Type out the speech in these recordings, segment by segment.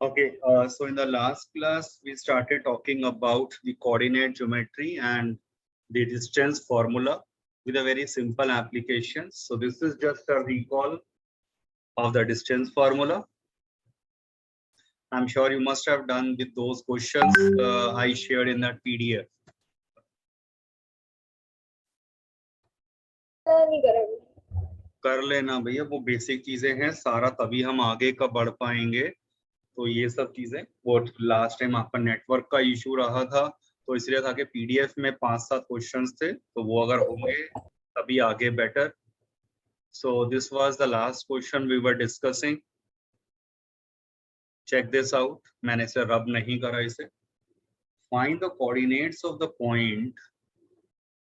Okay, so in the last class, we started talking about the coordinate geometry and the distance formula with a very simple application. So this is just a recall of the distance formula. I'm sure you must have done with those questions I shared in that PDF. कर लेना भैया, वो basic चीजें हैं, सारा तभी हम आगे का बढ़ पाएंगे। तो ये सब चीजें, वो लास्ट टाइम आपका नेटवर्क का इशू रहा था, तो इसलिए था कि पीडीएफ में 5-7 क्वेश्चंस थे, तो वो अगर होंगे तभी आगे better. So this was the last question we were discussing. Check this out, मैंने इसे रब नहीं करा इसे। Find the coordinates of the point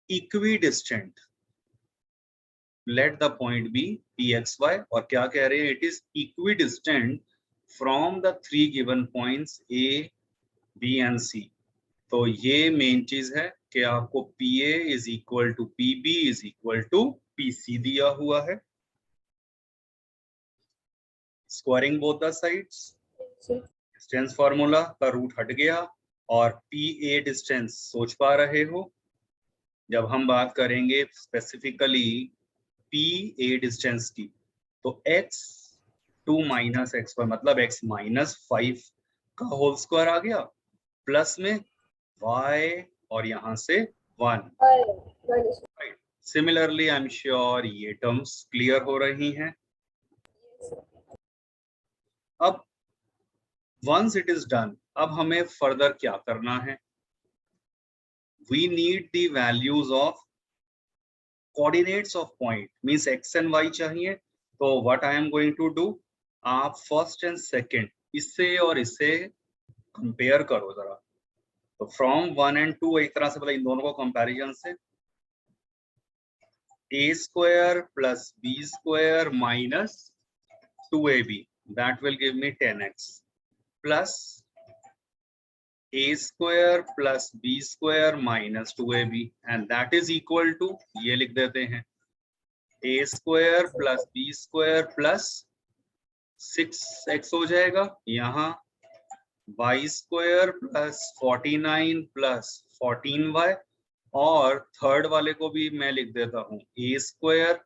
equidistant, let the point be pxy, और क्या कह रहे हैं, it is equidistant from the 3 given points a, b and c। तो ये मेन चीज है कि आपको PA is equal to PB is equal to PC दिया हुआ है। Squaring both the sides, distance formula का रूट हट गया, और PA डिस्टेंस सोच पा रहे हो। जब हम बात करेंगे स्पेसिफिकली PA डिस्टेंस की, तो x2 माइनस x1 मतलब x माइनस 5 का होल स्क्वायर आ गया, प्लस में y और यहां से 1। सिमिलरली आई एम श्योर ये टर्म्स क्लियर हो रही हैं। अब वंस इट इज डन, अब हमें फर्दर क्या करना है, we need the values of coordinates of point, means x and y चाहिए। तो what I am going to do, आप फर्स्ट एंड सेकंड इससे और इससे कंपेयर करो जरा। तो फ्रॉम 1 and 2 एक तरह से मतलब इन दोनों को कंपैरिजन से, a square plus b square minus 2ab, that will give me 10x, plus a square plus b square minus 2ab, and that is equal to, ये लिख देते हैं, a square plus b square plus 6x हो जाएगा, यहाँ y square plus 49 plus 14y, और third वाले को भी मैं लिख देता हूँ, a square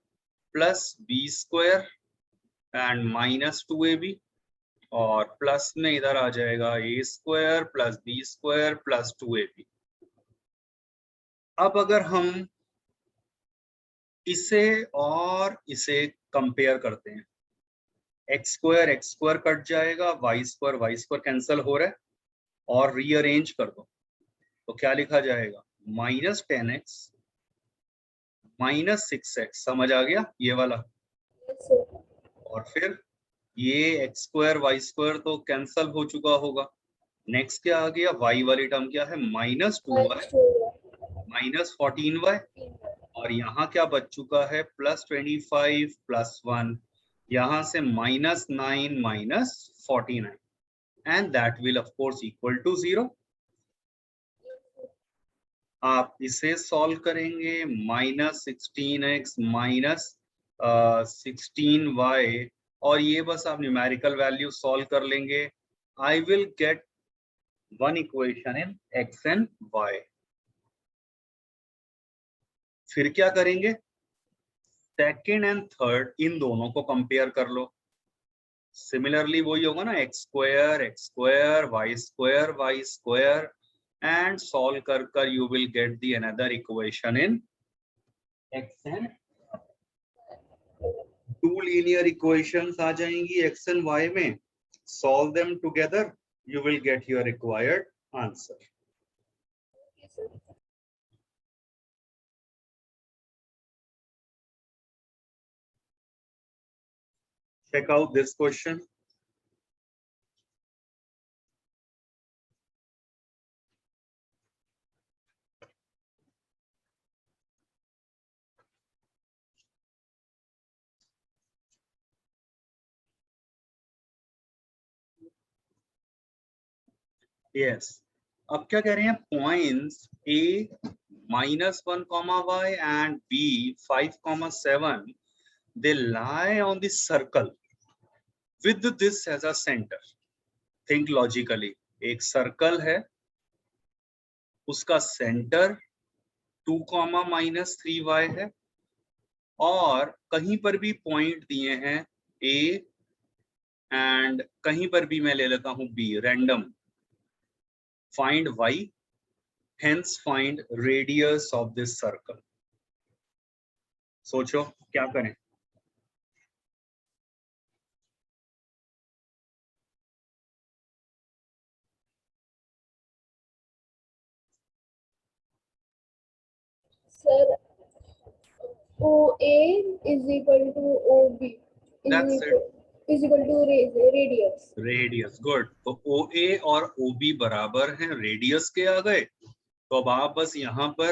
plus b square and minus 2ab, और प्लस में इधर आ जाएगा a square plus b square plus 2ab। अब अगर हम इसे और इसे कंपेयर करते हैं, x स्क्वायर कट जाएगा, y स्क्वायर कैंसिल हो रहा है, और रीअरेंज कर दो तो क्या लिखा जाएगा, माइनस 10x माइनस 6x, समझ आ गया ये वाला। और फिर ये x स्क्वायर y स्क्वायर तो कैंसल हो चुका होगा, नेक्स्ट क्या आ गया, y वाली टर्म क्या है, माइनस 2y माइनस 14y, और यहाँ क्या बच चुका है, प्लस 25 प्लस 1, यहाँ से minus 9 minus 49, and that will of course equal to 0। आप इसे सॉल्व करेंगे, माइनस 16x माइनस 16y, और ये बस आप न्यूमेरिकल वैल्यू सॉल्व कर लेंगे। I will get one equation in x and y। फिर क्या करेंगे, सेकेंड एंड थर्ड इन दोनों को कंपेयर कर लो। सिमिलरली वही होगा ना, x square y square, and solve कर कर you will get the another equation in x and, two linear equations आ जाएंगी x एंड y में, solve them together, you will get your required answer. Check out this question. Yes. अब क्या कह रहे हैं, points A -1, y and B 5, 7, they lie on the circle with this as a center. Think logically, एक circle है, उसका centre 2, -3y है और कहीं पर भी पॉइंट दिए हैं A एंड कहीं पर भी मैं ले लेता हूं B, random. Find y, hence find radius of this circle. सोचो क्या करें। Sir OA is equal to OB That's it. is equal to radius. Radius, good. तो OA और OB बराबर हैं रेडियस के, आ गए। तो अब आप बस यहाँ पर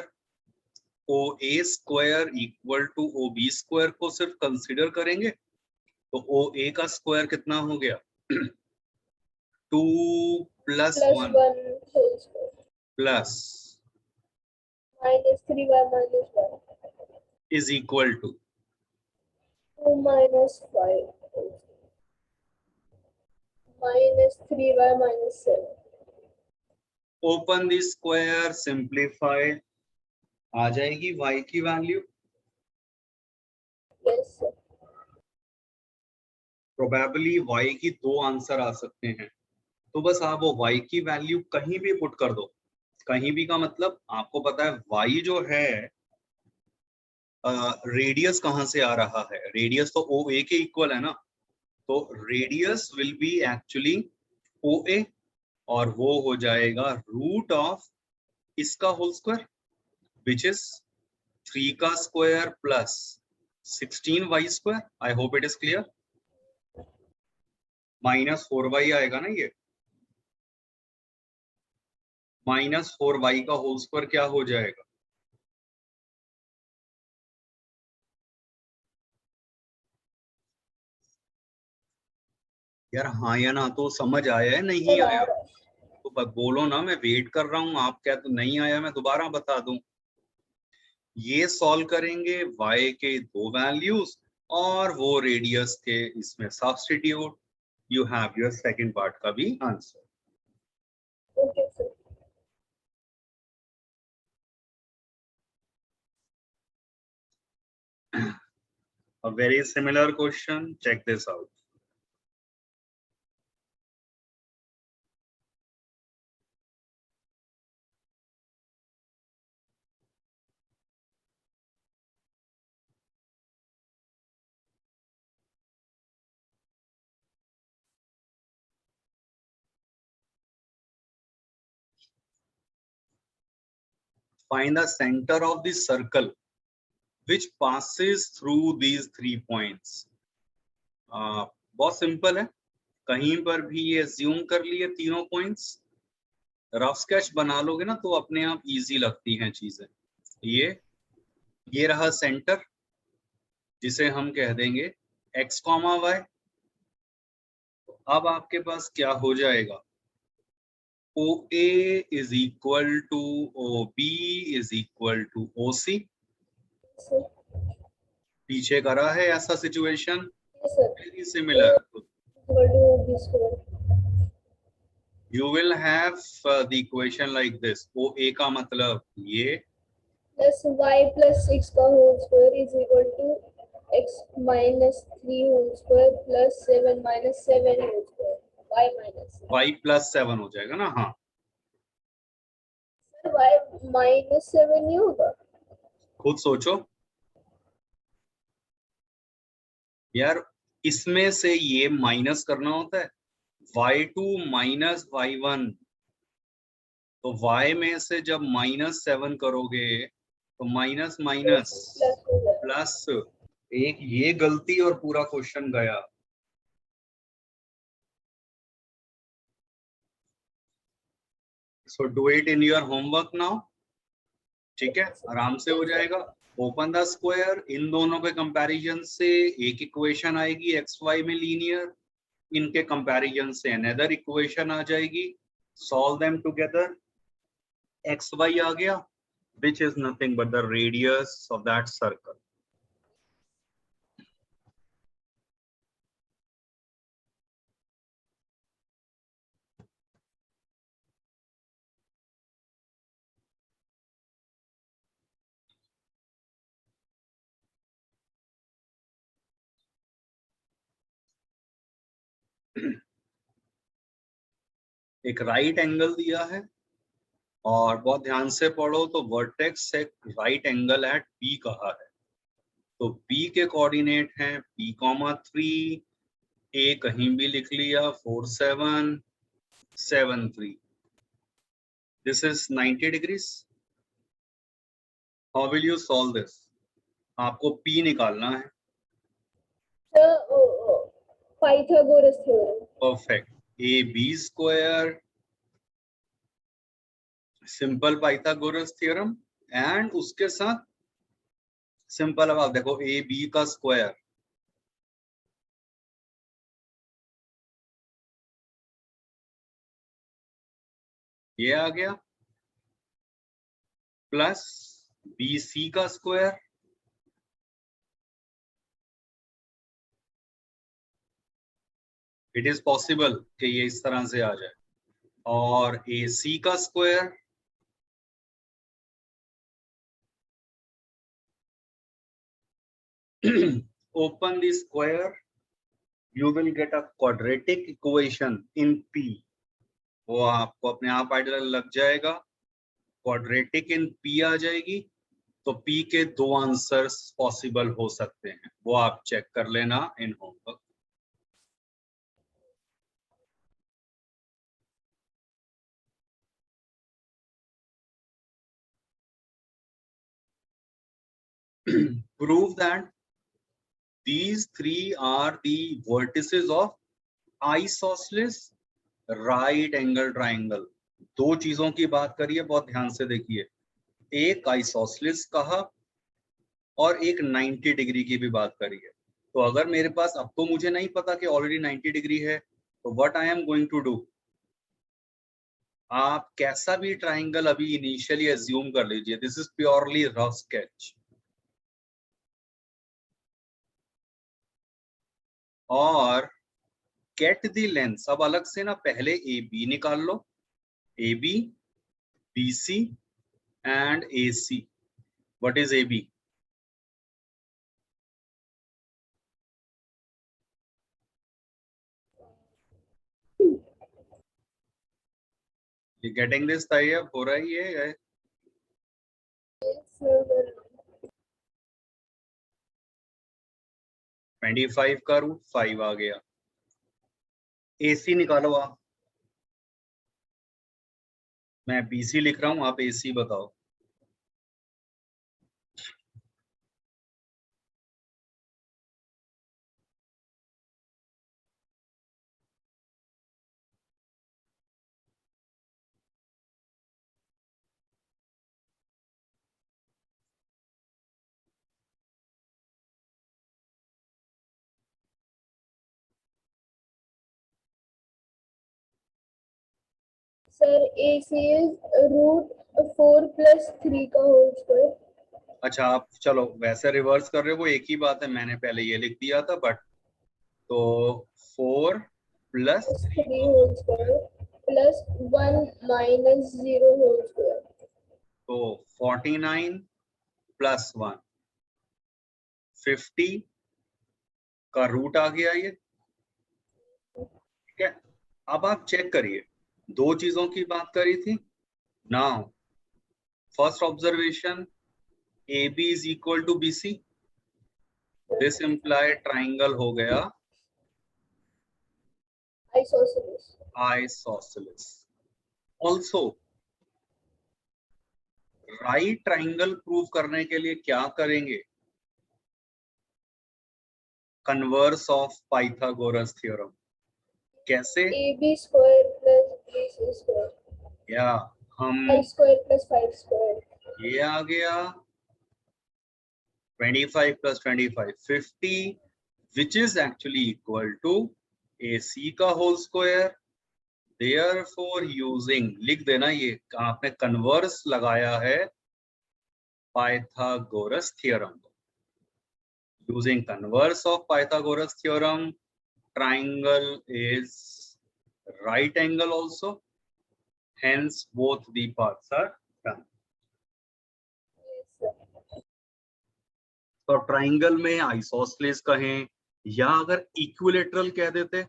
OA square equal to OB square को सिर्फ कंसिडर करेंगे। तो OA का स्क्वायर कितना हो गया? 2 + 1 whole square plus -3y - 1 is equal to 2 - 5 -3y - 7. Open the square, simplify, आ जाएगी y की value. Yes, sir. Probably y की 2 आंसर आ सकते हैं। तो बस आप वो y की वैल्यू कहीं भी पुट कर दो। कहीं भी का मतलब आपको पता है y जो है, रेडियस कहां से आ रहा है? रेडियस तो OA के इक्वल है ना। तो radius will be actually OA और वो हो जाएगा रूट ऑफ इसका होल स्क्वायर विच इज 3 का square plus 16y square. I hope it is clear. -4y आएगा ना ये। -4y का होल स्क्वायर क्या हो जाएगा? यार हाँ या ना तो समझ आया है, नहीं Sir, आया तो बोलो ना, मैं वेट कर रहा हूँ। आप क्या तो नहीं आया मैं दोबारा बता दूं। ये सॉल्व करेंगे y के 2 वैल्यूज और वो रेडियस के इसमें substitute. You have your second part का भी answer. okay, sir. A very similar question, check this out. Find the center of the circle which passes through these 3 points. बहुत simple है, कहीं पर भी ये assume कर लिए तीनों पॉइंट्स। रफ स्केच बना लोगे ना तो अपने आप इजी लगती हैं चीजें। ये रहा सेंटर जिसे हम कह देंगे x, y। अब आपके पास क्या हो जाएगा? OA is equal to OB is equal to OC। Sir. पीछे करा है ऐसा situation, Yes, sir. Very similar. Equal to OB square. You will have the equation like this। OA का मतलब ये Plus y plus 6 का whole square is equal to x minus 3 whole square plus 7 minus 7 whole square. Y minus. y + 7 हो जाएगा ना। हाँ Sir, y minus 7 नहीं होगा? खुद सोचो यार, इसमें से ये माइनस करना होता है y2 - y1। तो y में से जब -7 करोगे तो माइनस माइनस Plus हो जाएगा. प्लस, एक ये गलती और पूरा क्वेश्चन गया। So do it in your homework now. ठीक है, आराम से हो जाएगा। ओपन द स्क्वायर, इन दोनों के कंपैरिजन से एक इक्वेशन आएगी एक्स वाई में लीनियर, इनके कंपैरिजन से अनदर इक्वेशन आ जाएगी। Solve them together. X y आ गया which is nothing but the radius of that circle। एक राइट एंगल दिया है और बहुत ध्यान से पढ़ो तो वर्टेक्स से राइट एंगल एट पी कहा है। तो पी के कोऑर्डिनेट हैं p,3, ए कहीं भी लिख लिया 4 7 7 3। This is 90 degrees. How will you solve this? आपको पी निकालना है। Pythagoras theorem. Perfect. A B square, simple Pythagoras theorem, and उसके साथ सिंपल, अब आप देखो ए बी का स्क्वायर, ये आ गया, प्लस बी सी का स्क्वायर, इट इज पॉसिबल कि ये इस तरह से आ जाए, और ए सी का square, open the square, you will get a quadratic equation in P। वो आपको अपने आप आइडिया लग जाएगा, क्वाड्रेटिक इन P आ जाएगी। तो P के दो आंसर्स पॉसिबल हो सकते हैं, वो आप चेक कर लेना in homework. Prove that these three are the vertices of isosceles right angle triangle। दो चीजों की बात करिए, बहुत ध्यान से देखिए, एक आइसोसेलेस कहा और एक 90 डिग्री की भी बात करिए। तो अगर मेरे पास, अब तो मुझे नहीं पता कि ऑलरेडी 90 डिग्री है, तो what I am going to do, आप कैसा भी ट्राइंगल अभी इनिशियली एज्यूम कर लीजिए, this is purely rough sketch, और गेट द लेंथ। अब अलग से ना पहले ए बी निकाल लो, A B, B C and A C. What is A B? Getting this तैयार हो रही है? 25 का रूट 5 आ गया। AC निकालो आप, मैं BC लिख रहा हूं, आप AC बताओ। सर AC is √4 + 3 का होल स्क्वायर। अच्छा, आप चलो वैसे रिवर्स कर रहे हो, वो एक ही बात है, मैंने पहले ये लिख दिया था, बट तो 4 + 3 whole square plus 1 - 0 whole square. तो 49 + 1 50 का रूट आ गया ये, ठीक है। अब आप चेक करिए, दो चीजों की बात करी थी। Now first observation, AB is equal to BC, this imply triangle हो गया isosceles. Isosceles. Also right triangle prove करने के लिए क्या करेंगे? Converse of Pythagoras theorem. कैसे? AB² + BC²। या हम, 5² + 5²। ये आ गया 25 + 25 50, which is actually equal to AC का होल स्क्वायर। Therefore using, लिख देना, ये आपने कन्वर्स लगाया है Pythagoras theorem. Using converse of Pythagoras theorem, triangle is right angle also, hence both the parts are done। तो ट्राइंगल में आइसोसेलेस कहें या अगर इक्विलेटरल कह देते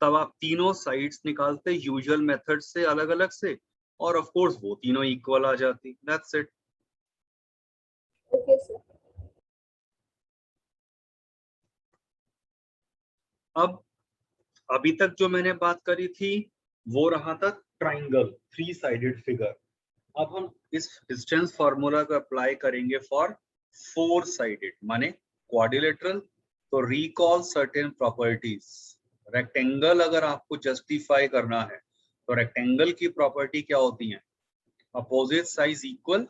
तब आप तीनों साइड्स निकालते यूजुअल मेथड से अलग अलग से, और ऑफ कोर्स वो तीनों इक्वल आ जाती। That's it. Okay sir. अब अभी तक जो मैंने बात करी थी वो रहा था ट्राइंगल, थ्री साइडेड फिगर। अब हम इस डिस्टेंस फॉर्मूला को अप्लाई करेंगे फॉर फोर साइडेड माने क्वाड्रिलेटरल। तो रिकॉल सर्टेन प्रॉपर्टीज। रेक्टेंगल अगर आपको जस्टिफाई करना है तो रेक्टेंगल की प्रॉपर्टी क्या होती है? Opposite size equal.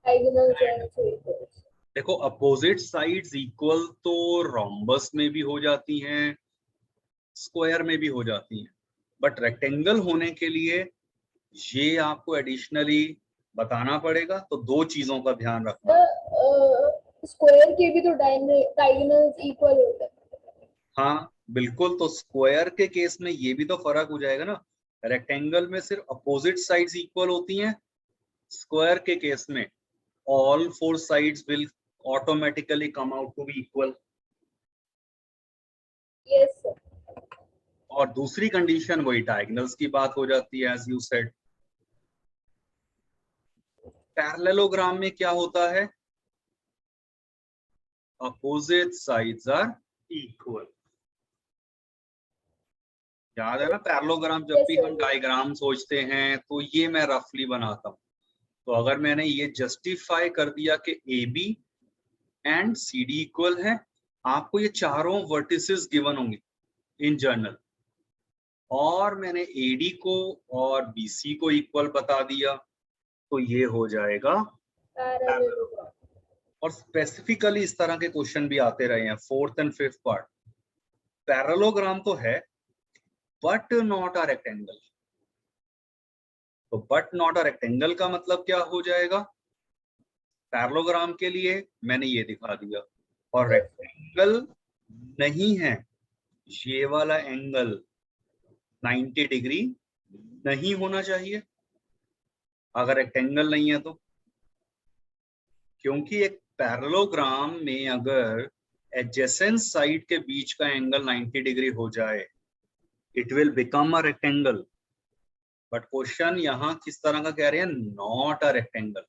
Diagonals also equal. देखो अपोजिट साइड्स इक्वल तो रोम्बस में भी हो जाती हैं, स्क्वायर में भी हो जाती हैं, बट रेक्टेंगल होने के लिए ये आपको एडिशनली बताना पड़ेगा। तो दो चीजों का ध्यान रखना। स्क्वायर के भी तो डायगोनल्स इक्वल होते हैं। हाँ बिल्कुल, तो स्क्वायर के केस में ये भी तो फर्क हो जाएगा ना। रेक्टेंगल में सिर्फ अपोजिट साइड्स इक्वल होती हैं, स्क्वायर के केस में all four sides will automatically come out to be equal. Yes sir. और दूसरी कंडीशन वही डायगोनल्स की बात हो जाती है, एज यू सेड। पैरेललोग्राम में क्या होता है? Opposite sides are equal. याद है ना, पैरेललोग्राम जब यस भी हम सर। डायग्राम सोचते हैं तो ये मैं रफली बनाता हूँ। तो अगर मैंने ये जस्टिफाई कर दिया कि A B and C D equal है, आपको ये चारों वर्टिसेस गिवन होंगे इन जनरल, और मैंने ए डी को और बी सी को इक्वल बता दिया, तो ये हो जाएगा पैरेललोग्राम। पैरेललोग्राम। और स्पेसिफिकली इस तरह के क्वेश्चन भी आते रहे हैं fourth and fifth part. Parallelogram तो है बट नॉट अ रेक्टेंगल। तो बट नॉट अ रेक्टेंगल का मतलब क्या हो जाएगा? पैरेललोग्राम के लिए मैंने ये दिखा दिया, और यस सर। रेक्टेंगल नहीं है ये वाला एंगल 90 डिग्री नहीं होना चाहिए अगर रेक्टेंगल नहीं है तो। क्योंकि एक पैरेललोग्राम में अगर एडजेसेंट साइड के बीच का एंगल 90 डिग्री हो जाए, it will become a rectangle. But question यहाँ किस तरह का कह रहे हैं? Not a rectangle.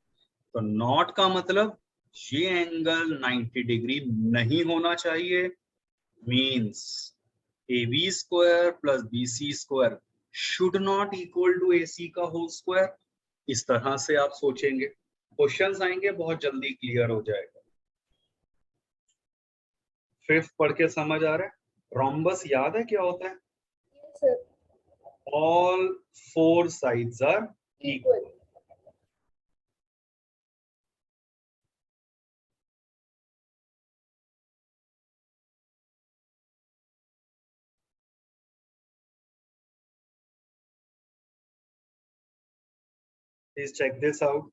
तो नॉट का मतलब ये एंगल 90 डिग्री नहीं होना चाहिए, means A B square plus B C square should not equal to A C का होल स्क्वायर। इस तरह से आप सोचेंगे, क्वेश्चंस आएंगे बहुत जल्दी क्लियर हो जाएगा। फिफ्थ पढ़ के समझ आ रहा है? रोम्बस याद है क्या होता है? Yes sir. All four sides are equal. Equal. Please check this out.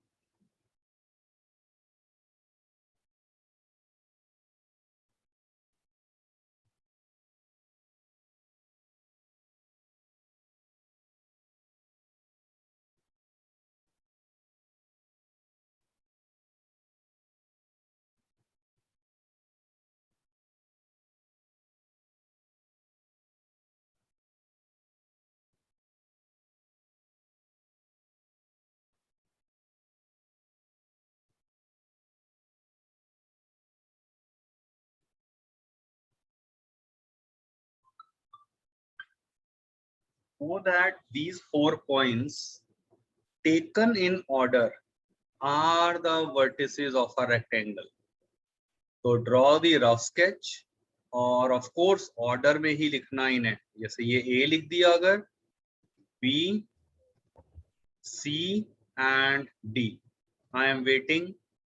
Know that these 4 points taken in order are the vertices of a rectangle. तो draw the rough sketch, और of course order में ही लिखना इन्हें। जैसे ये A लिख दिया अगर, B, C and D। I am waiting।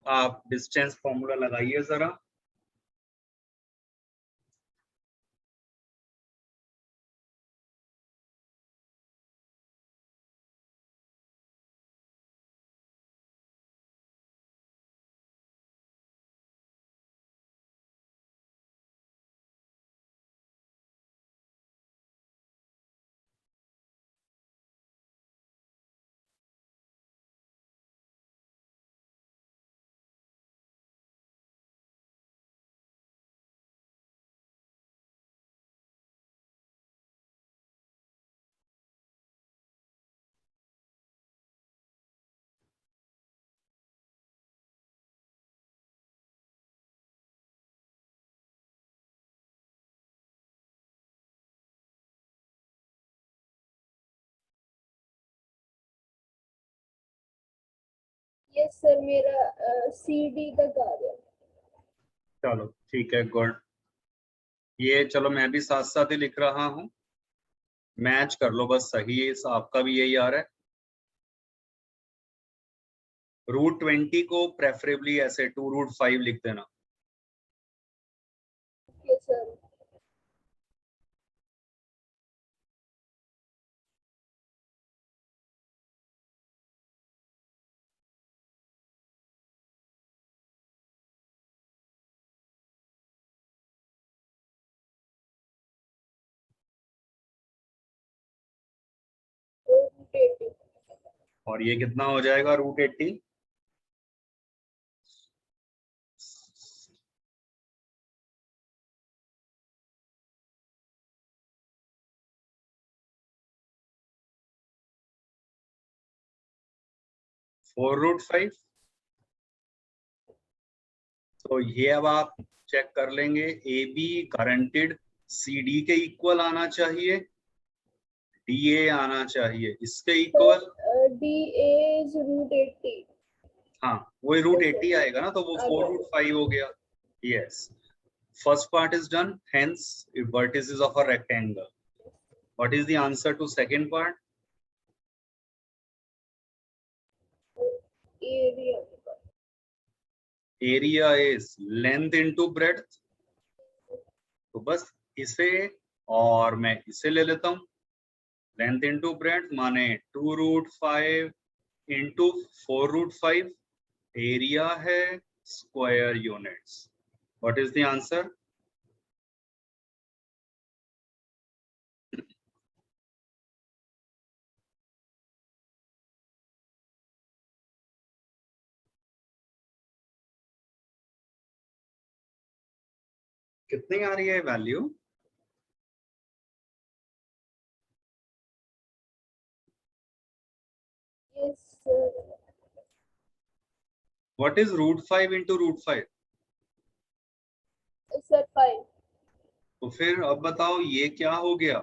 आप डिस्टेंस फॉर्मूला लगाइए जरा। यस सर, मेरा CD तक आ गया। चलो ठीक है, गुड। ये चलो मैं भी साथ साथ ही लिख रहा हूँ, मैच कर लो बस, सही है, आपका भी यही आ रहा है। √20 को प्रेफरेबली ऐसे 2√5 लिख देना। Okay sir. √80। और ये कितना हो जाएगा √80? (4√5). तो ये अब आप चेक कर लेंगे, A B guaranteed C D के इक्वल आना चाहिए, डी ए आना चाहिए इसके इक्वल। DA is √80। हाँ, वही Yes, sir. √80 आएगा ना, तो वो आ गया। 4√5 हो गया। Yes, first part is done, hence vertices of a rectangle. What is the answer to second part? Area। Area is length into breadth। तो बस इसे और मैं इसे ले लेता हूँ, लेंथ इंटू ब्रेड्थ माने 2√5 इंटू 4√5, एरिया है square units. What is the answer? कितनी आ रही है value? Yes, sir. What is √5 into √5? Sir, 5। तो फिर अब बताओ ये क्या हो गया,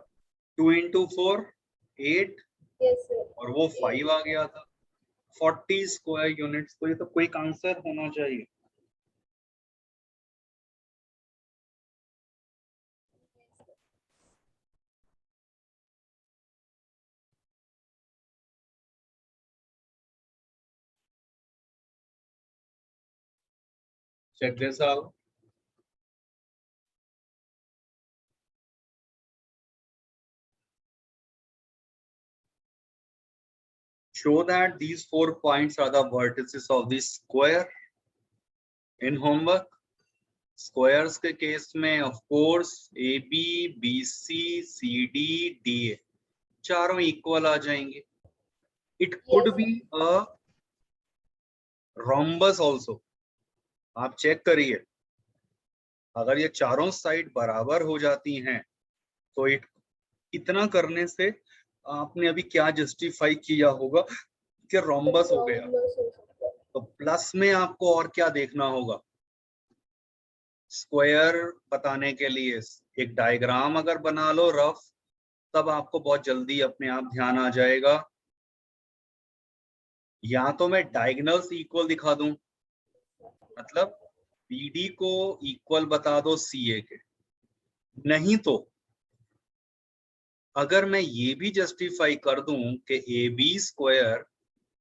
2 इंटू 4 8, Yes, sir। और वो 5 आ गया था, 40 स्क्वायर यूनिट्स। तो ये तो क्विक आंसर होना चाहिए। Check this out. Show that these 4 points are the vertices of the square in homework। Squares के केस में of course A B B C C D D A चारों equal आ जाएंगे। It could Yes, be a rhombus also. आप check करिए, अगर ये चारों साइड बराबर हो जाती हैं तो इतना करने से आपने अभी क्या जस्टिफाई किया होगा कि रोम्बस हो गया। rhombus हो सकता है। तो प्लस में आपको और क्या देखना होगा, स्क्वायर बताने के लिए एक डायग्राम अगर बना लो रफ, तब आपको बहुत जल्दी अपने आप ध्यान आ जाएगा। या तो मैं डायगोनल्स इक्वल दिखा दूं, मतलब BD को इक्वल बता दो CA के, नहीं तो अगर मैं ये भी जस्टिफाई कर दूं कि AB square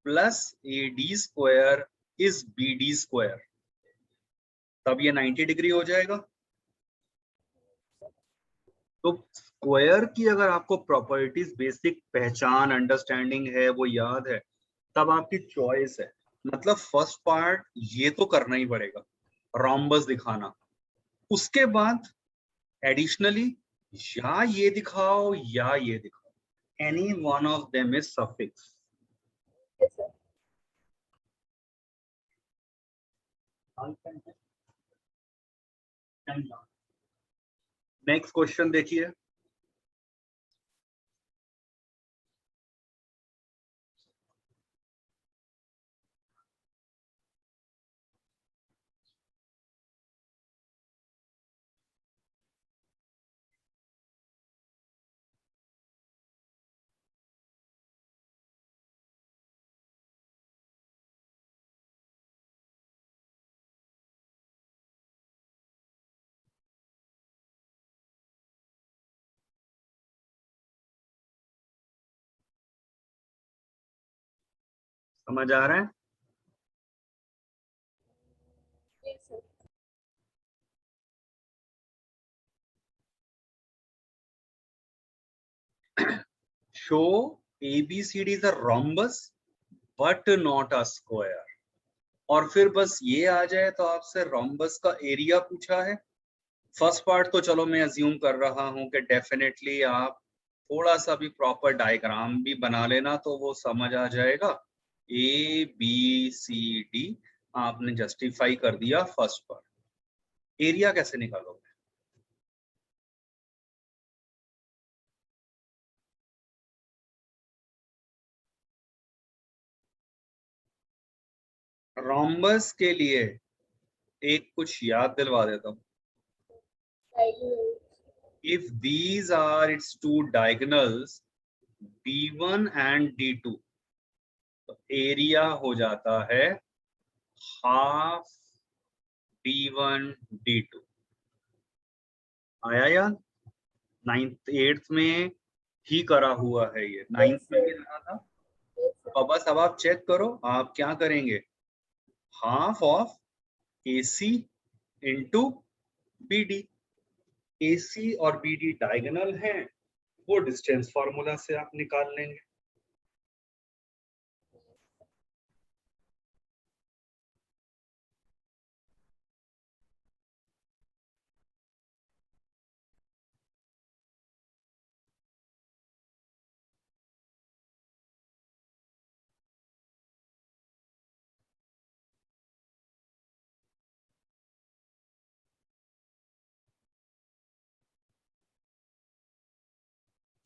plus AD square is BD square, तब ये 90 डिग्री हो जाएगा। तो स्क्वायर की अगर आपको प्रॉपर्टीज बेसिक पहचान अंडरस्टैंडिंग है, वो याद है, तब आपकी चॉइस है। मतलब फर्स्ट पार्ट ये तो करना ही पड़ेगा, रोम्बस दिखाना। उसके बाद एडिशनली या ये दिखाओ या ये दिखाओ, any one of them is suffix. Yes, sir। Next question देखिए। समझ आ रहा है? Yes, sir. Show ABCD is a rhombus but not a square. और फिर बस ये आ जाए तो आपसे rhombus का एरिया पूछा है। फर्स्ट पार्ट तो चलो मैं अज्यूम कर रहा हूं कि डेफिनेटली आप थोड़ा सा भी प्रॉपर डायग्राम भी बना लेना तो वो समझ आ जाएगा। ABCD आपने जस्टिफाई कर दिया फर्स्ट पार्ट। एरिया कैसे निकालोगे? रोम्बस के लिए एक कुछ याद दिलवा देता हूँ। Diagonal. If these are its two diagonals D1 and D2 तो एरिया हो जाता है हाफ D1 D2। आया याद? 9th 8th में ही करा हुआ है ये, 9th में भी रहा था। Yes, sir. अब बस अब आप चेक करो, आप क्या करेंगे? Half of AC into BD। AC और BD डायगोनल हैं, वो डिस्टेंस फॉर्मूला से आप निकाल लेंगे।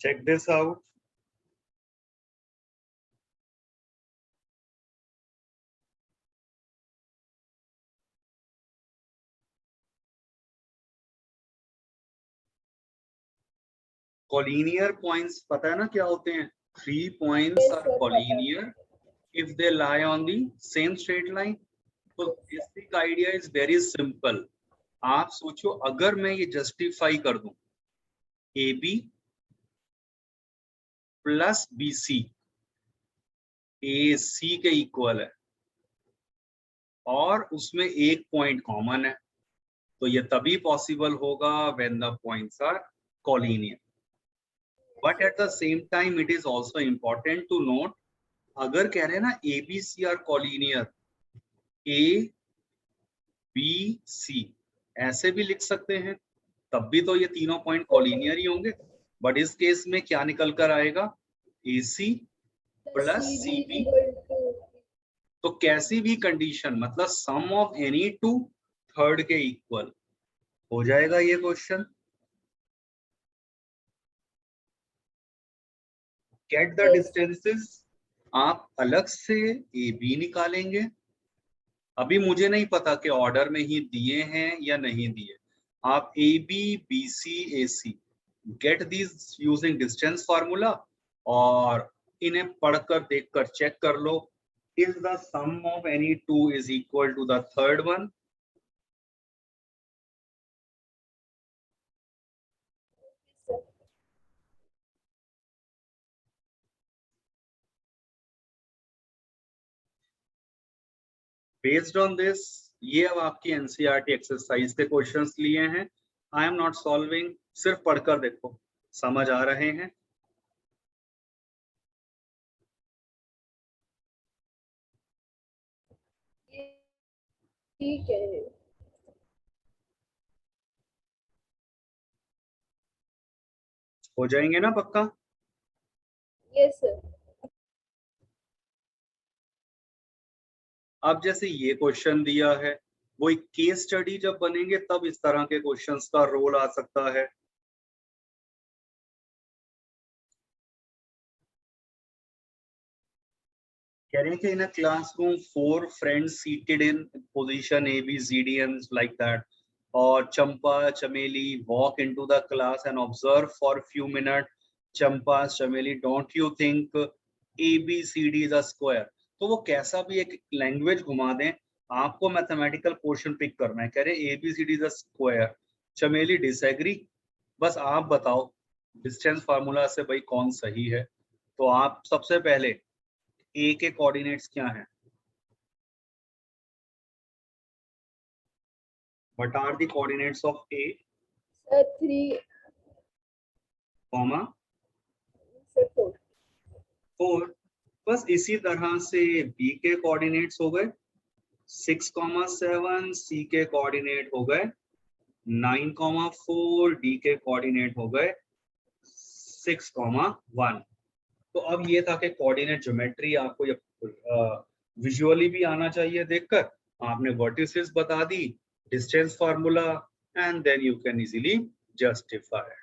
Check this out. Collinear points पता है ना क्या होते हैं? 3 points Yes, are sir, collinear if they lie on the same straight line. तो basic idea is very simple. आप सोचो अगर मैं ये जस्टिफाई कर दूं AB प्लस BC AC के इक्वल है और उसमें एक पॉइंट कॉमन है, तो ये तभी पॉसिबल होगा when the points are collinear. But at the same time it is also important to note, अगर कह रहे हैं ना ABC आर कॉलिनियर, ABC ऐसे भी लिख सकते हैं, तब भी तो ये तीनों पॉइंट कॉलिनियर ही होंगे। बट इस केस में क्या निकल कर आएगा? AC plus CB। तो कैसी भी कंडीशन मतलब सम ऑफ एनी टू थर्ड के इक्वल हो जाएगा ये क्वेश्चन। गेट द डिस्टेंसेस आप अलग से AB निकालेंगे। अभी मुझे नहीं पता कि ऑर्डर में ही दिए हैं या नहीं दिए। आप AB BC AC get this using distance formula और इन्हें पढ़कर देखकर चेक कर लो, is the sum of any two is equal to the third one. Based on this ये अब आपकी एनसीईआरटी एक्सरसाइज के क्वेश्चंस लिए हैं। आई एम नॉट सॉल्विंग, सिर्फ पढ़कर देखो, समझ आ रहे हैं? ठीक है। हो जाएंगे ना पक्का? Yes, sir. अब जैसे ये क्वेश्चन दिया है, वो एक केस स्टडी जब बनेंगे तब इस तरह के क्वेश्चंस का रोल आ सकता है। कह रहे हैं कि in a classroom 4 friends seated in position ABCD and like that, और Champa Chameli walk into the class and observe for few minute. Champa Chameli don't you think ABCD is a square? तो वो कैसा भी एक लैंग्वेज घुमा दें, आपको मैथमेटिकल पोर्शन पिक करना है। कह रहे ABCD इज अ स्क्वायर, चमेली डिसएग्री। बस आप बताओ डिस्टेंस फार्मूला से भाई कौन सही है। तो आप सबसे पहले ए के कोऑर्डिनेट्स क्या हैं? What are the coordinates of A? Sir 3 comma sir 4 4। बस इसी तरह से बी के कोऑर्डिनेट्स हो गए 6,7, सी के कोऑर्डिनेट हो गए 9,4, डी के कोऑर्डिनेट हो गए 6,1। तो अब ये था कि कोऑर्डिनेट ज्योमेट्री आपको विजुअली भी आना चाहिए देखकर। आपने वर्टिसेस बता दी, distance formula, and then you can easily justify.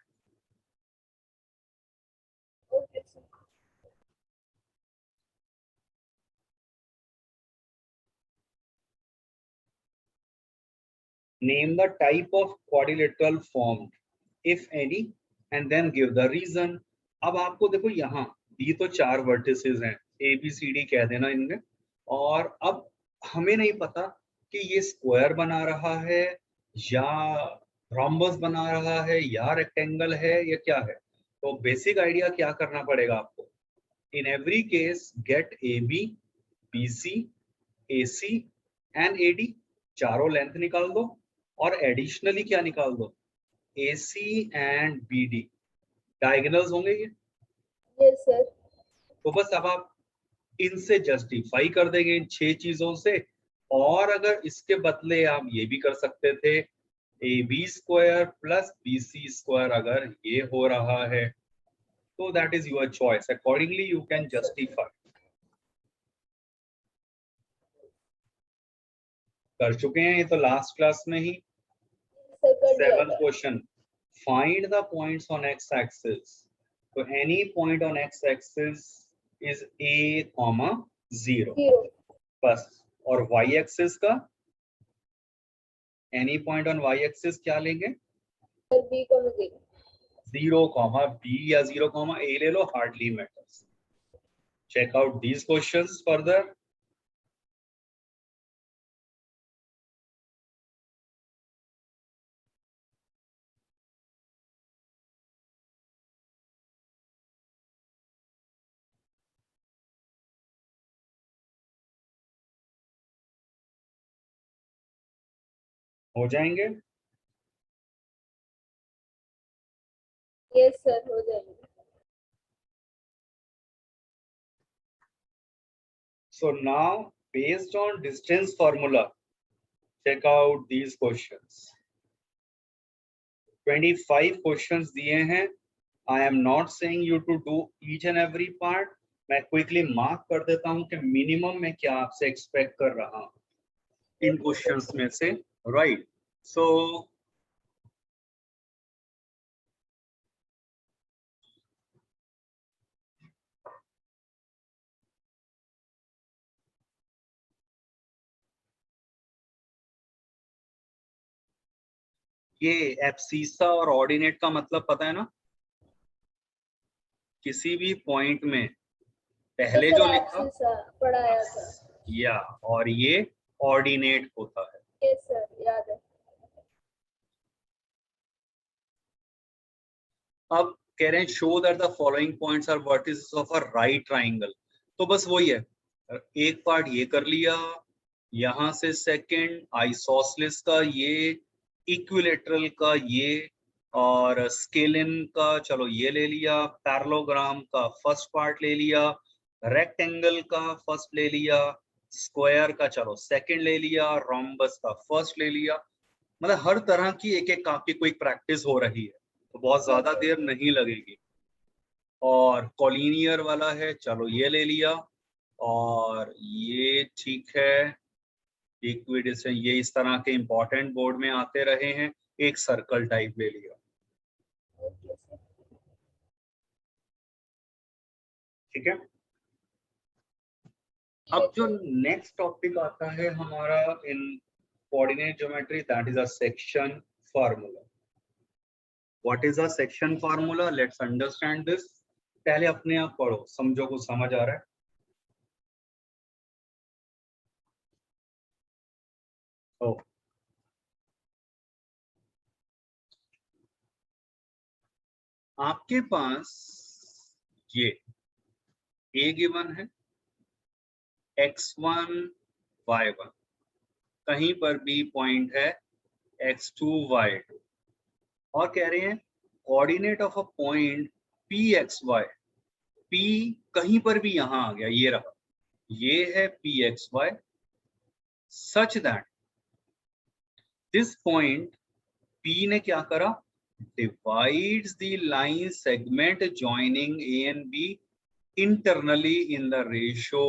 Okay sir Name the type of quadrilateral formed, if any, and then give the reason. अब आपको देखो यहाँ दी तो 4 वर्टिसेस हैं, ए बी सी डी कह देना इनमें, और अब हमें नहीं पता कि ये स्क्वायर बना रहा है या रोम्बस बना रहा है या रेक्टेंगल है या क्या है। तो बेसिक आइडिया क्या करना पड़ेगा आपको? In every case get A B, B C, A C and A D, चारों लेंथ निकाल दो, और एडिशनली क्या निकाल दो? AC एंड BD डायगोनल्स होंगे ये। यस सर तो बस अब आप इनसे जस्टिफाई कर देंगे इन 6 चीजों से। और अगर इसके बदले आप ये भी कर सकते थे AB square plus BC square, अगर ये हो रहा है तो that is your choice, accordingly you can justify. कर चुके हैं ये तो लास्ट क्लास में ही। सर कर दिया 7th था question, find the points on x-axis. So any point on x-axis is a, 0 0 बस। और y-axis का any point on y-axis क्या लेंगे? सर B को 0 0, b या 0, a ले लो, hardly matters. Check out these questions further. हो जाएंगे? यस सर हो जाएंगे So now based on distance formula, check out these questions. 25 questions दिए हैं। I am not saying you to do each and every part. मैं quickly mark कर देता हूं कि मिनिमम में क्या आपसे एक्सपेक्ट कर रहा हूं इन क्वेश्चंस में से, राइट? सो ये एब्सिसा और ऑर्डिनेट का मतलब पता है ना? किसी भी पॉइंट में पहले सर जो लिखा एक्सिस पढ़ाया था या, और ये ऑर्डिनेट होता है। यस सर याद है अब कह रहे हैं show that the following points are vertices of a right triangle. तो बस वही है, एक पार्ट ये कर लिया, यहां से सेकंड आइसोसेलेस का ये, इक्विलेटरल का ये, और स्केलिन का चलो ये ले लिया, पैरेललोग्राम का फर्स्ट पार्ट ले लिया, रेक्टेंगल का फर्स्ट ले लिया, स्क्वायर का चलो सेकंड ले लिया, रोम्बस का फर्स्ट ले लिया। मतलब हर तरह की एक एक आपकी कोई प्रैक्टिस हो रही है, तो बहुत ज्यादा देर नहीं लगेगी। और कॉलिनियर वाला है, चलो ये ले लिया, और ये ठीक है, इक्विडिस्टेंस, ये इस तरह के इंपॉर्टेंट बोर्ड में आते रहे हैं, एक सर्कल टाइप ले लिया, ओके सर ठीक है। अब जो नेक्स्ट टॉपिक आता है हमारा इन coordinate geometry, that is a section formula. What is a section formula? Let's understand this. पहले अपने आप पढ़ो, समझो कुछ समझ आ रहा है? ओ, आपके पास ये A गिवन है, x1 y1, कहीं पर भी पॉइंट है x2 y2, और कह रहे हैं coordinate of a point p x y, p कहीं पर भी यहां आ गया, ये रहा, ये है p x y, such that this point p ने क्या करा, divides the line segment joining A and B internally in the ratio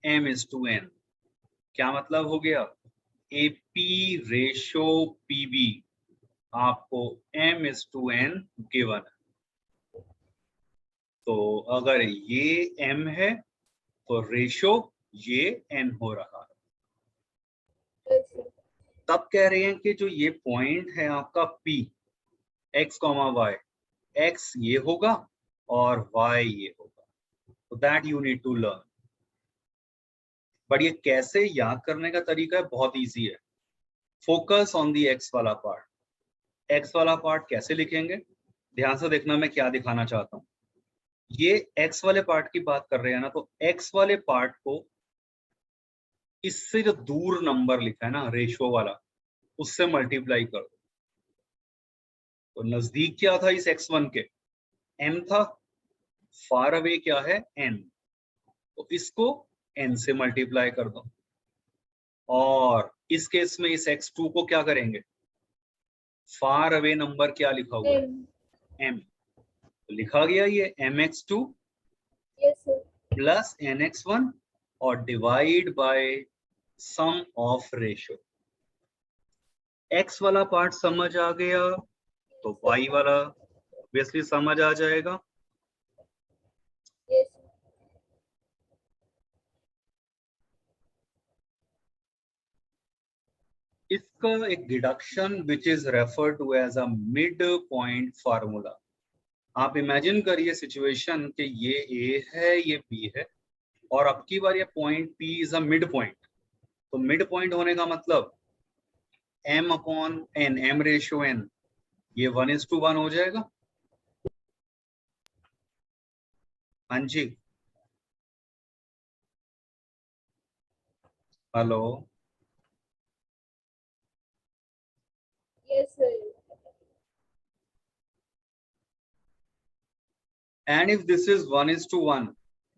m:n। क्या मतलब हो गया, AP रेशो PB आपको m:n गिवन है। तो अगर ये m है तो रेशो ये n हो रहा है। Yes, sir. तब कह रहे हैं कि जो ये पॉइंट है आपका P x, y, x ये होगा और y ये होगा, तो that you need to learn. But ये कैसे याद करने का तरीका है, बहुत इजी है। फोकस ऑन दी x वाला पार्ट। x वाला पार्ट कैसे लिखेंगे, ध्यान से देखना मैं क्या दिखाना चाहता हूँ। ये x वाले पार्ट की बात कर रहे हैं ना, तो x वाले पार्ट को इससे जो दूर नंबर लिखा है ना रेशो वाला, उससे मल्टीप्लाई कर दो। तो नजदीक क्या था इस x1 के, n था, फार अवे क्या है n, तो इसको n से मल्टीप्लाई कर दो। और इस केस में इस x2 को क्या करेंगे, फार अवे नंबर क्या लिखा हुआ है, M. m, तो लिखा गया ये mx2 Yes, sir. Plus nx1 और divide by sum of ratio. x वाला पार्ट समझ आ गया तो y वाला ऑब्वियसली समझ आ जाएगा। Yes, sir. इसका एक deduction which is refer to as a mid point formula. आप इमेजिन करिए सिचुएशन कि ये a है ये b है, और अब की बार ये point p is a mid point. तो मिड पॉइंट होने का मतलब m upon n, m ratio n, ये 1:1 हो जाएगा। हाँ जी, hello, Yes, sir. And if this is 1:1,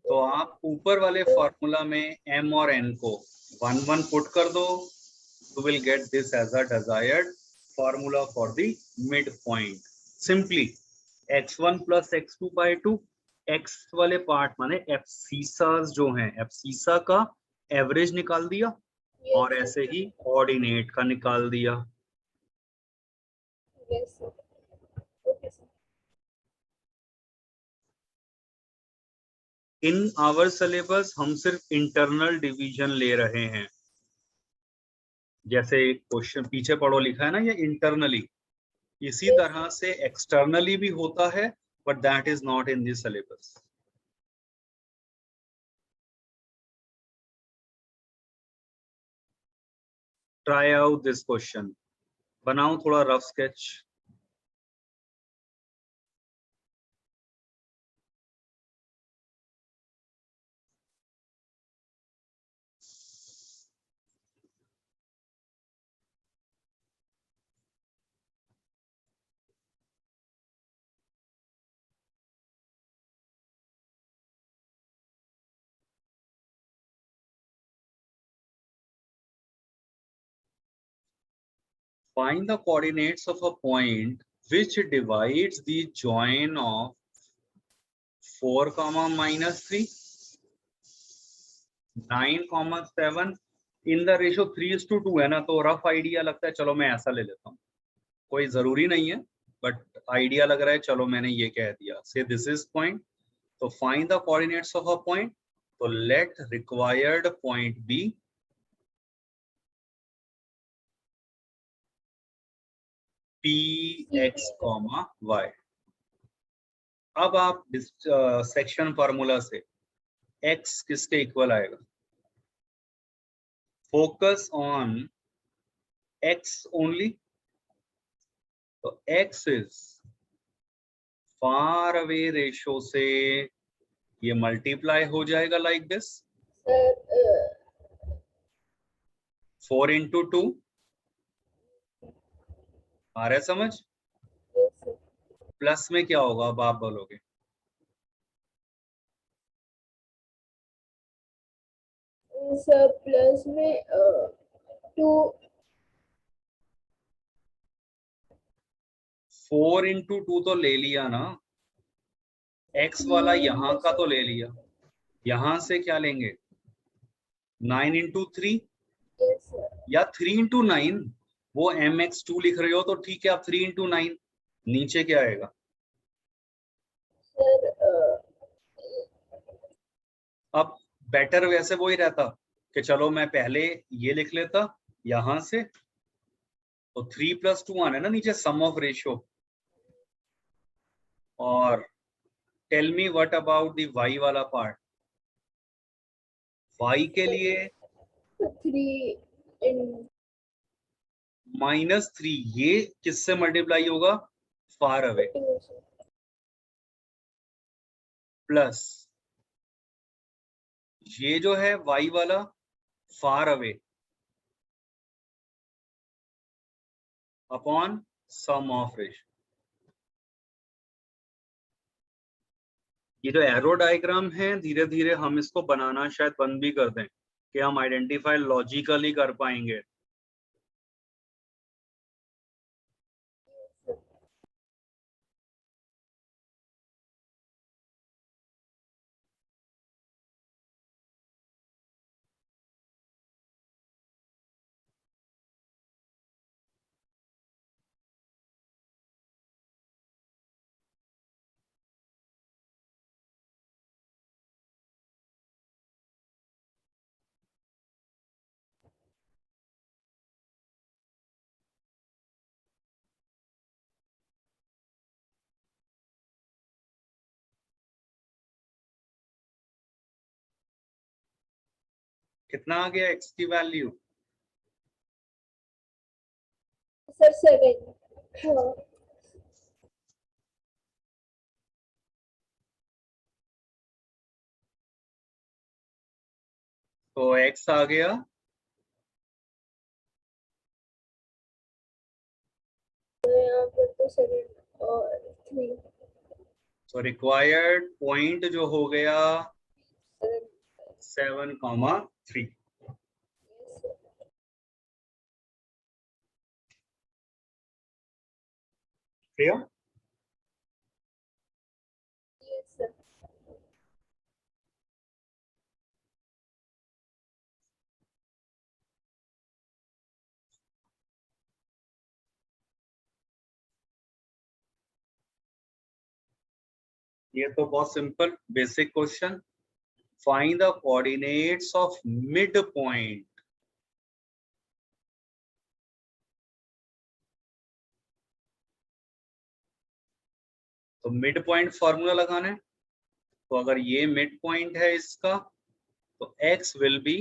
तो आप ऊपर वाले फॉर्मूला में m और n को 1:1 पुट कर दो, you will get this as a desired formula for the midpoint. Simply x1 plus x2 by 2, x वाले पार्ट माने एब्सिसास जो हैं, एब्सिसा का एवरेज निकाल दिया Yes, और ऐसे ही ऑर्डिनेट का निकाल दिया। yes, sir. Okay, sir. In our syllabus हम सिर्फ इंटरनल डिवीजन ले रहे हैं, जैसे क्वेश्चन पीछे पढ़ो लिखा है ना ये इंटरनली, इसी तरह से एक्सटर्नली भी होता है, but that is not in this syllabus. Try out this question, बनाओ थोड़ा rough sketch. Find the coordinates of a point which divides the join of 4, -3, 9, 7 in the ratio 3:2 है ना, तो रफ आइडिया लगता है, चलो मैं ऐसा ले लेता हूँ, कोई जरूरी नहीं है, बट आइडिया लग रहा है, चलो मैंने ये कह दिया, से दिस इज पॉइंट, तो find the coordinates of a point, तो let required point be px, y। अब आप सेक्शन फार्मूला से x किसके इक्वल आएगा, फोकस ऑन x ओनली, तो x is far away ratio से ये मल्टीप्लाई हो जाएगा लाइक दिस, Sir, 4 into 2 आ रहा है समझ? yes, sir. प्लस में क्या होगा अब आप बोलोगे? सर प्लस में 2 4 into 2 तो ले लिया ना, x वाला यहाँ का तो ले लिया, यहाँ से क्या लेंगे? 9 into 3 yes, sir. या 3 into 9, वो mx2 लिख रहे हो तो ठीक है, आप 3 into 9, नीचे क्या आएगा? Sir, अब बेटर वैसे वो ही रहता कि चलो मैं पहले ये लिख लेता यहां से, तो 3 + 2 आना है ना नीचे, सम ऑफ रेशियो। और tell me what about the y वाला पार्ट? y के लिए 3 in -3, ये किससे मल्टीप्लाई होगा? फार अवे, प्लस ये जो है y वाला far away upon sum of ratio. ये जो एरो डायग्राम है, धीरे धीरे हम इसको बनाना शायद बंद भी कर दें कि हम आइडेंटिफाई लॉजिकली कर पाएंगे। कितना आ गया x की वैल्यू? सर 7 हाँ तो x आ गया यहाँ पर तो 7 और 3 तो रिक्वायर्ड पॉइंट जो हो गया 7,3। क्लियर? yes, sir. ये तो बहुत simple basic question. Find the coordinates of mid point. तो मिड पॉइंट फॉर्मूला लगाना है, तो अगर ये मिड पॉइंट है इसका, तो x will be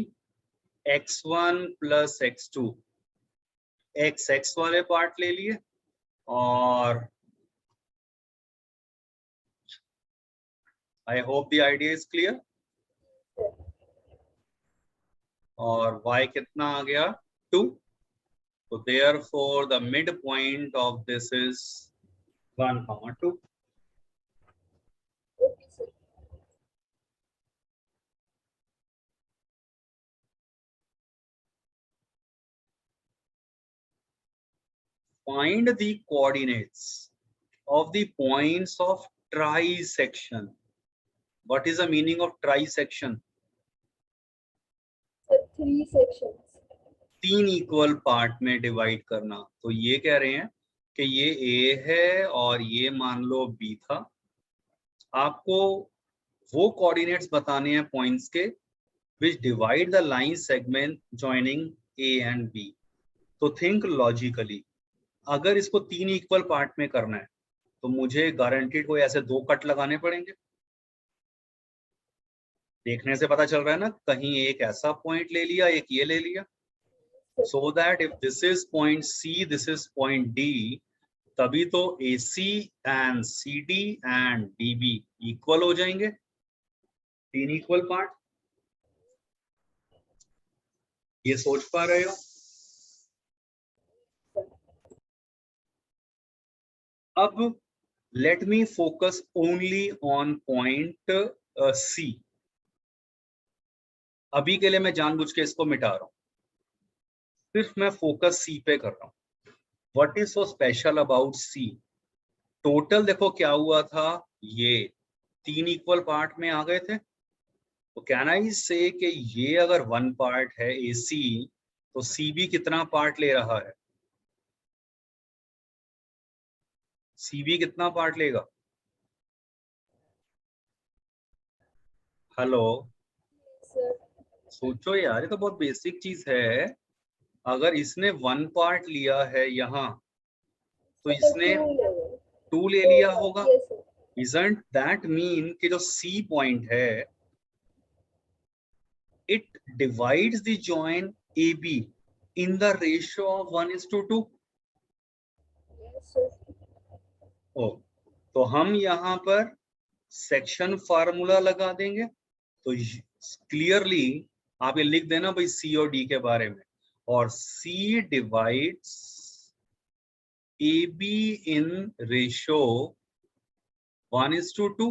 x1 + x2। x वाले पार्ट ले लिए, और आई hope the idea is clear. और y कितना आ गया? 2। तो therefore the midpoint of this is 1,2। Okay, sir. Find the coordinates of the points of trisection. What is the meaning of trisection? Sir, 3 sections. 3 equal part में divide करना। तो ये कह रहे हैं कि ये A है और ये मान लो B था। आपको वो कोऑर्डिनेट्स बताने हैं पॉइंट्स के which divide the line segment joining A and B. तो think logically, अगर इसको 3 इक्वल पार्ट में करना है तो मुझे गारंटीड कोई ऐसे 2 कट लगाने पड़ेंगे। देखने से पता चल रहा है ना, कहीं एक ऐसा पॉइंट ले लिया, एक ये ले लिया, so that if this is point C, this is point D, तभी तो AC and CD and DB equal हो जाएंगे, 3 इक्वल पार्ट। ये सोच पा रहे हो? अब let me focus only on point C. अभी के लिए मैं जानबूझ के इसको मिटा रहा हूं, सिर्फ मैं फोकस सी पे कर रहा हूं। What is so special about C? Total देखो क्या हुआ था, ये 3 इक्वल पार्ट में आ गए थे। तो कैन आई से कि ये अगर 1 पार्ट है AC, तो CB कितना पार्ट ले रहा है? CB कितना पार्ट लेगा? Hello, sir. सोचो यार, ये तो बहुत बेसिक चीज है। अगर इसने 1 पार्ट लिया है यहाँ, तो Sir, इसने 2 level. 2 ले 2 लिया part. होगा। Yes, sir. Isn't that mean कि जो C पॉइंट है, it divides the joint AB in the ratio of 1:2? Yes, sir. ओ, तो हम यहाँ पर सेक्शन फार्मूला लगा देंगे। तो क्लियरली आप ये लिख देना भाई C और D के बारे में, और C divides AB in ratio 1:2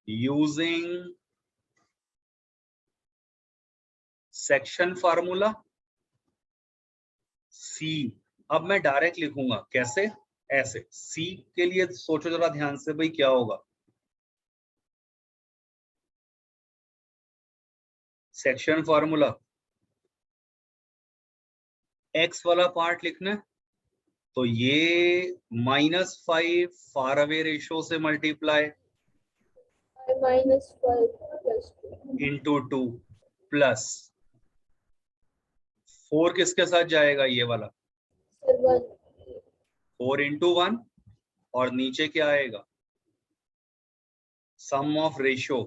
using section formula C। अब मैं डायरेक्ट लिखूंगा, कैसे? ऐसे। C के लिए सोचो जरा ध्यान से भाई, क्या होगा? सेक्शन फार्मूला, X वाला पार्ट लिखना है, तो ये -5 फार अवे रेशियो से multiply I-5 plus 2. Into 2 plus 4 किसके साथ जाएगा ये वाला? Sir, 1. 4 इंटू 1, और नीचे क्या आएगा? Sum of ratio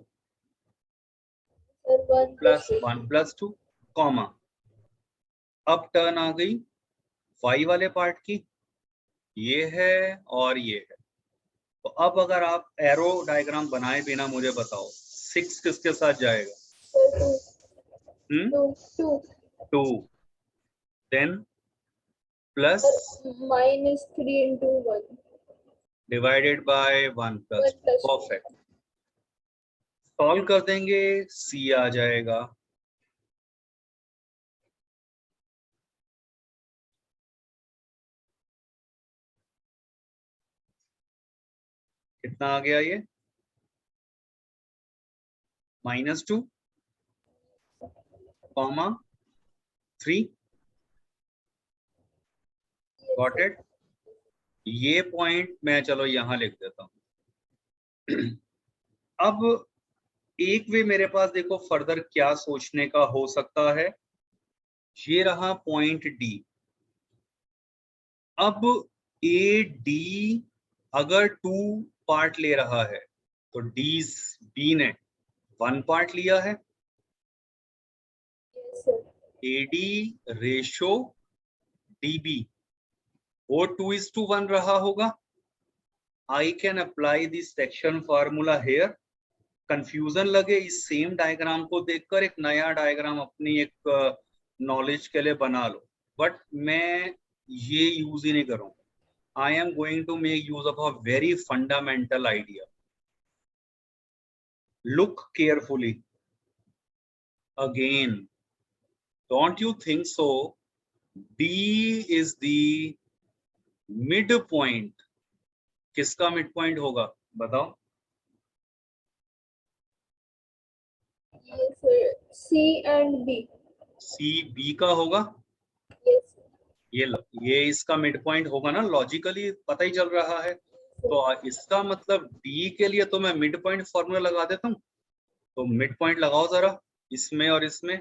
Sir, 1 plus plus 2. 1 plus 2, comma. अब टर्न आ गई y वाले पार्ट की, ये है और ये है। तो अब अगर आप एरो डायग्राम बनाए बिना मुझे बताओ, 6 किसके साथ जाएगा? Sir, 2. 2, 2. 2, then plus Sir, -3 into 1. Divided by 1 plus 1 plus 2. Perfect. Solve कर देंगे, C आ जाएगा। कितना आ गया ये? -2 कॉमा 3, गॉट इट। ये पॉइंट मैं चलो यहां लिख देता हूं। अब एक वे मेरे पास देखो फर्दर क्या सोचने का हो सकता है। ये रहा पॉइंट D। अब AD अगर 2 पार्ट ले रहा है, तो B ने 1 पार्ट लिया है। Yes, sir. AD ratio DB वो 2:1 रहा होगा। I can apply this section formula here। Confusion लगे इस सेम डायग्राम को देखकर, एक नया डायग्राम अपनी एक नॉलेज के लिए बना लो, बट मैं ये यूज ही नहीं करूंगा। I am going to make use of a very fundamental idea. Look carefully again, don't you think so D is the mid point? किसका मिड पॉइंट होगा बताओ? Yes, sir. C and B. C B का होगा। Yes, sir. ये इसका mid point होगा ना, logically पता ही चल रहा है। तो इसका मतलब D के लिए तो मैं मिड पॉइंट फॉर्मूला लगा देता हूँ। तो मिड पॉइंट लगाओ जरा इसमें और इसमें।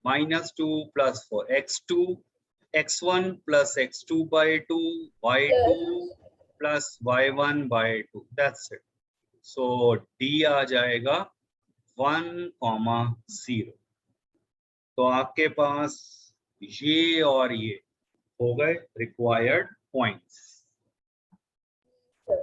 -2 + 4 x2 x1 + x2/2 y2 + y1/2, that's it. So D आ जाएगा 1,0। तो आपके पास ये और ये हो गए रिक्वायर्ड पॉइंट्स। Sir.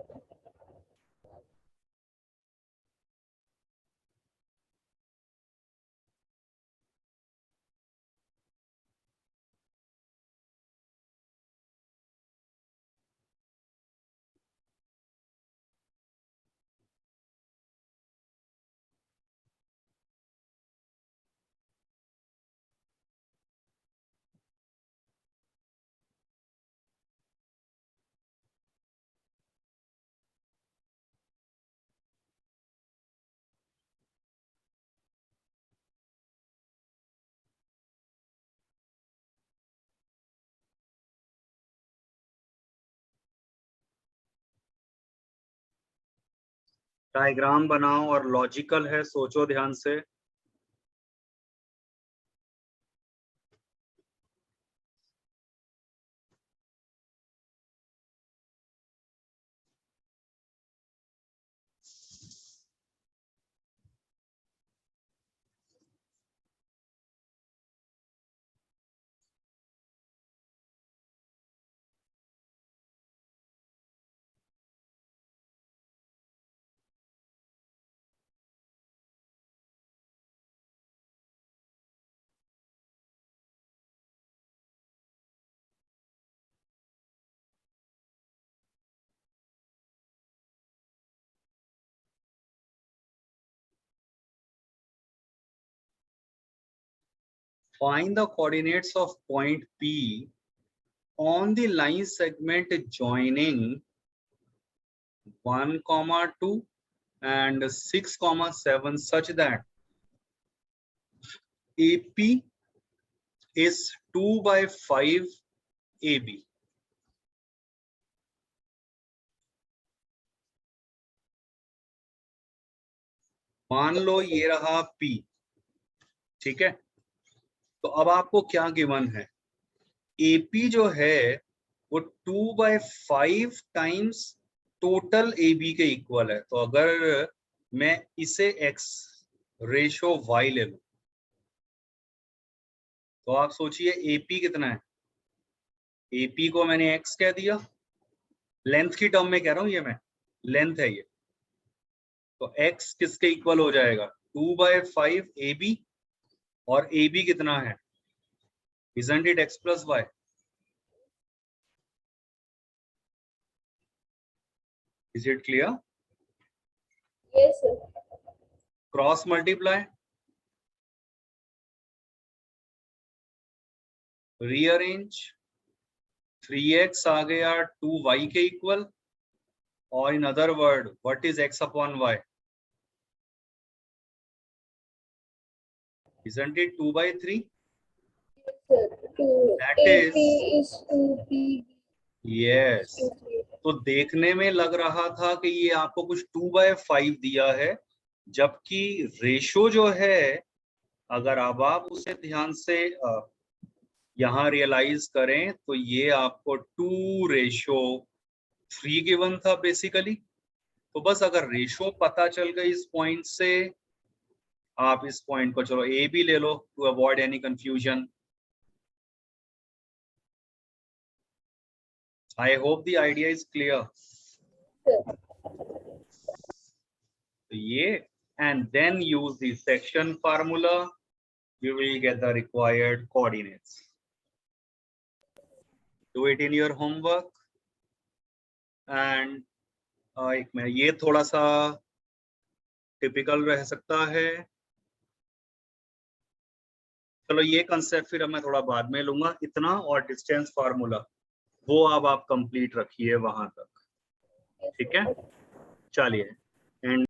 डायग्राम बनाओ और लॉजिकल है, सोचो ध्यान से। Find the coordinates of point P on the line segment joining 1, 2 and 6, 7 such that AP is 2/5 AB. मान लो ये रहा P, ठीक है। तो अब आपको क्या गिवन है, AP जो है वो 2/5 टाइम्स टोटल AB के इक्वल है। तो अगर मैं इसे X रेशो Y ले लूं तो आप सोचिए AP कितना है। AP को मैंने X कह दिया, लेंथ की टर्म में कह रहा हूं, ये मैं लेंथ है ये। तो X किसके इक्वल हो जाएगा, 2/5 AB, और AB कितना है, isn't it X plus Y? Is it clear? Yes, sir. Cross multiply, rearrange, 3x आ गया 2y के इक्वल, और in other word what is x upon y, isn't it 2/3? Sir, That AP is, is 2P. yes. तो देखने में लग रहा था कि ये आपको कुछ 2/5 दिया है, जबकि रेशो जो है, अगर अब आप उसे ध्यान से यहाँ रियलाइज करें तो ये आपको 2:3 गिवन था बेसिकली। तो बस अगर रेशो पता चल गई इस पॉइंट से, आप इस पॉइंट को चलो ए भी ले लो to avoid any confusion. I hope the idea is clear. तो ये, and then use the section formula, you will get the required coordinates. Do it in your homework. And एक मिनट, ये थोड़ा सा टिपिकल रह सकता है। चलो ये कंसेप्ट फिर मैं थोड़ा बाद में लूंगा, इतना और डिस्टेंस फार्मूला वो अब आप कंप्लीट रखिए वहां तक, ठीक है। चलिए, एंड